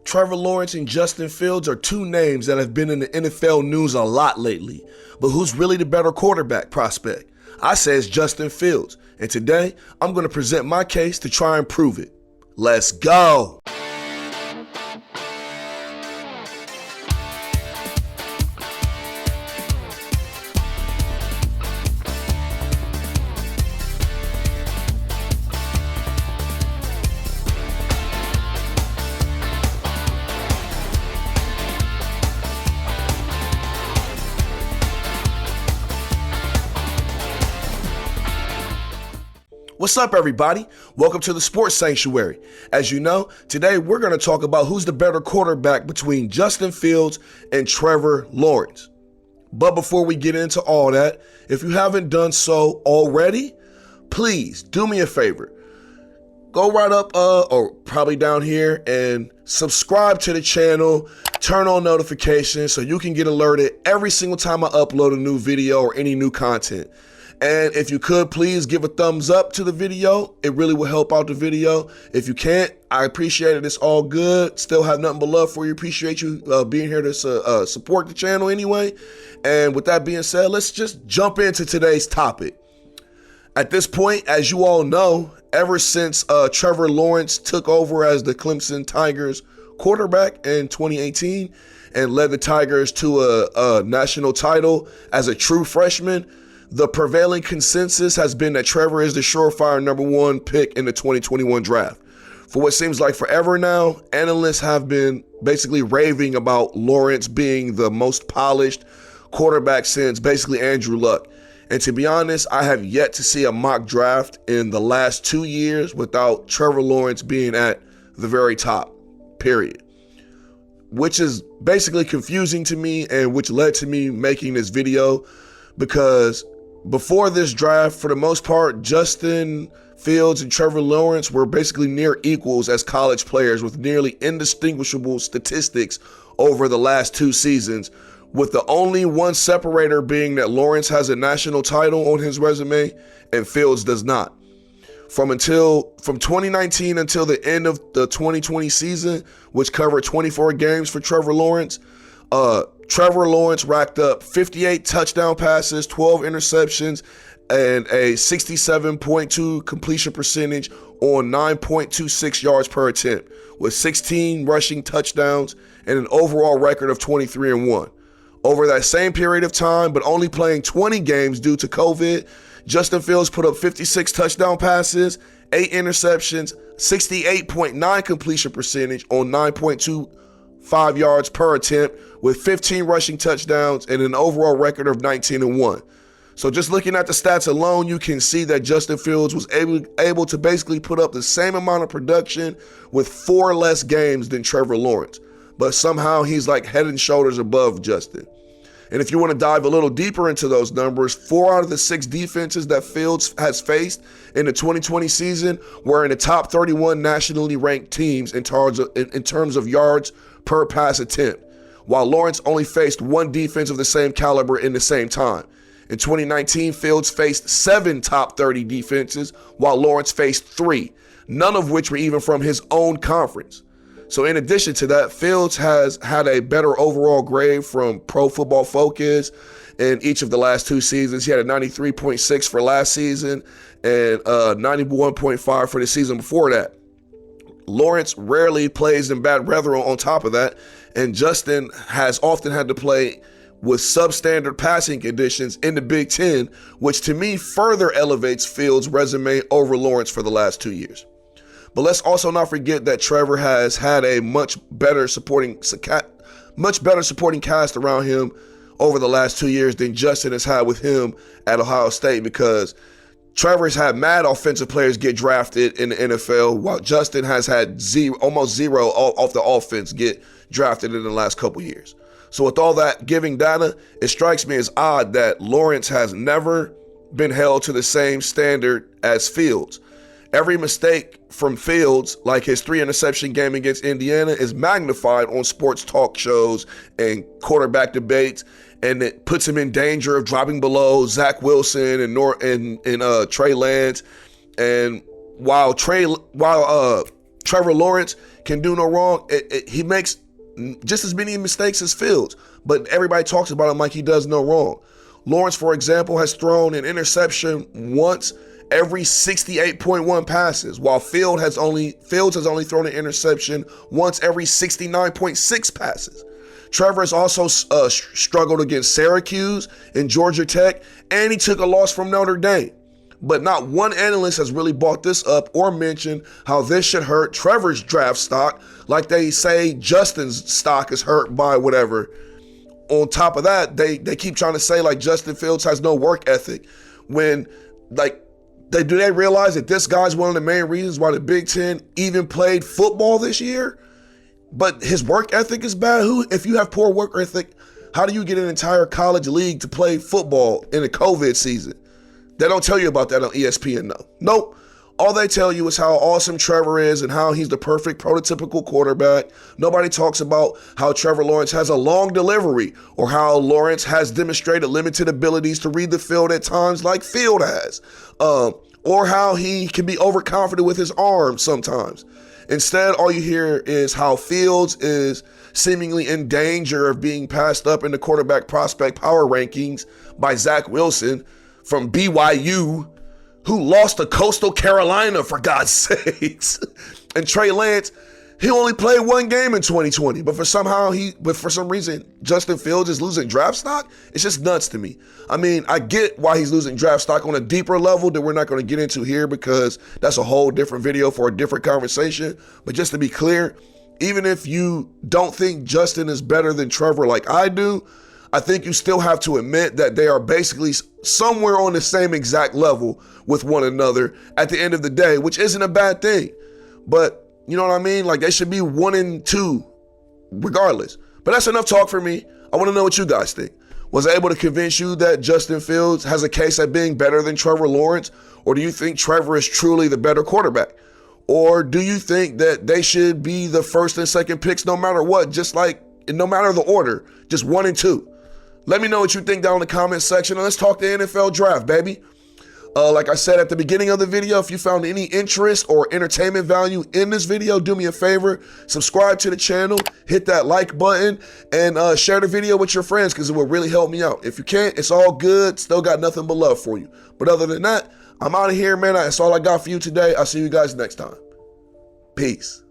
Trevor Lawrence and Justin Fields are two names that have been in the NFL news a lot lately. But who's really the better quarterback prospect? I say it's Justin Fields. And today, I'm going to present my case to try and prove it. Let's go! What's up, everybody? Welcome to the Sports Sanctuary. As you know, today we're going to talk about who's the better quarterback between Justin Fields and Trevor Lawrence. But before we get into all that, if you haven't done so already, please do me a favor. Go right up, or probably down here, and subscribe to the channel. Turn on notifications so you can get alerted every single time I upload a new video or any new content. And if you could, please give a thumbs up to the video. It really will help out the video. If you can't, I appreciate it. It's all good. Still have nothing but love for you. Appreciate you being here to support the channel anyway. And with that being said, let's just jump into today's topic. At this point, as you all know, ever since Trevor Lawrence took over as the Clemson Tigers quarterback in 2018 and led the Tigers to a national title as a true freshman, the prevailing consensus has been that Trevor is the surefire number one pick in the 2021 draft. For what seems like forever now, analysts have been basically raving about Lawrence being the most polished quarterback since basically Andrew Luck. And to be honest, I have yet to see a mock draft in the last 2 years without Trevor Lawrence being at the very top, period. Which is basically confusing to me and which led to me making this video, because before this draft, for the most part, Justin Fields and Trevor Lawrence were basically near equals as college players with nearly indistinguishable statistics over the last 2 seasons, with the only one separator being that Lawrence has a national title on his resume and Fields does not. From 2019 until the end of the 2020 season, which covered 24 games for Trevor Lawrence, Trevor Lawrence racked up 58 touchdown passes, 12 interceptions, and a 67.2 completion percentage on 9.26 yards per attempt, with 16 rushing touchdowns and an overall record of 23-1. Over that same period of time, but only playing 20 games due to COVID, Justin Fields put up 56 touchdown passes, 8 interceptions, 68.9 completion percentage on 9.25 yards per attempt, with 15 rushing touchdowns and an overall record of 19-1. So just looking at the stats alone, you can see that Justin Fields was able to basically put up the same amount of production with 4 less games than Trevor Lawrence. But somehow he's like head and shoulders above Justin. And if you want to dive a little deeper into those numbers, 4 out of the 6 defenses that Fields has faced in the 2020 season were in the top 31 nationally ranked teams in terms of yards per pass attempt, while Lawrence only faced 1 defense of the same caliber in the same time. In 2019, Fields faced 7 top 30 defenses, while Lawrence faced 3, none of which were even from his own conference. So in addition to that, Fields has had a better overall grade from Pro Football Focus in each of the last 2 seasons. He had a 93.6 for last season and 91.5 for the season before that. Lawrence rarely plays in bad weather on top of that, and Justin has often had to play with substandard passing conditions in the Big Ten, which to me further elevates Fields' resume over Lawrence for the last 2 years. But let's also not forget that Trevor has had a much better supporting cast around him over the last 2 years than Justin has had with him at Ohio State, because Trevor's had mad offensive players get drafted in the NFL, while Justin has had almost zero off the offense get drafted in the last couple years. So with all that giving data, it strikes me as odd that Lawrence has never been held to the same standard as Fields. Every mistake from Fields, like his 3-interception game against Indiana, is magnified on sports talk shows and quarterback debates, and it puts him in danger of dropping below Zach Wilson and Trey Lance. And while Trey Trevor Lawrence can do no wrong. He makes just as many mistakes as Fields, but everybody talks about him like he does no wrong. Lawrence, for example, has thrown an interception once every 68.1 passes, while Fields has only thrown an interception once every 69.6 passes. Trevor has also struggled against Syracuse and Georgia Tech, and he took a loss from Notre Dame. But not one analyst has really brought this up or mentioned how this should hurt Trevor's draft stock, like they say Justin's stock is hurt by whatever. On top of that, they keep trying to say like Justin Fields has no work ethic, when like do they realize that this guy's one of the main reasons why the Big Ten even played football this year? But his work ethic is bad. If you have poor work ethic, how do you get an entire college league to play football in a COVID season? They don't tell you about that on ESPN, no. Nope. All they tell you is how awesome Trevor is and how he's the perfect prototypical quarterback. Nobody talks about how Trevor Lawrence has a long delivery, or how Lawrence has demonstrated limited abilities to read the field at times like Field has, or how he can be overconfident with his arms sometimes. Instead, all you hear is how Fields is seemingly in danger of being passed up in the quarterback prospect power rankings by Zach Wilson from BYU, who lost to Coastal Carolina, for God's sakes. And Trey Lance, he only played one game in 2020, but for some reason, Justin Fields is losing draft stock. It's just nuts to me. I mean, I get why he's losing draft stock on a deeper level that we're not going to get into here, because that's a whole different video for a different conversation. But just to be clear, even if you don't think Justin is better than Trevor like I do, I think you still have to admit that they are basically somewhere on the same exact level with one another at the end of the day, which isn't a bad thing. But you know what I mean? Like, they should be 1 and 2 regardless. But that's enough talk for me. I want to know what you guys think. Was I able to convince you that Justin Fields has a case at being better than Trevor Lawrence? Or do you think Trevor is truly the better quarterback? Or do you think that they should be the first and second picks no matter what, just like no matter the order, just 1 and 2? Let me know what you think down in the comment section, and let's talk the NFL draft, baby. Like I said at the beginning of the video, if you found any interest or entertainment value in this video, do me a favor, subscribe to the channel, hit that like button, and share the video with your friends, because it will really help me out. If you can't, it's all good. Still got nothing but love for you. But other than that, I'm out of here, man. That's all I got for you today. I'll see you guys next time. Peace.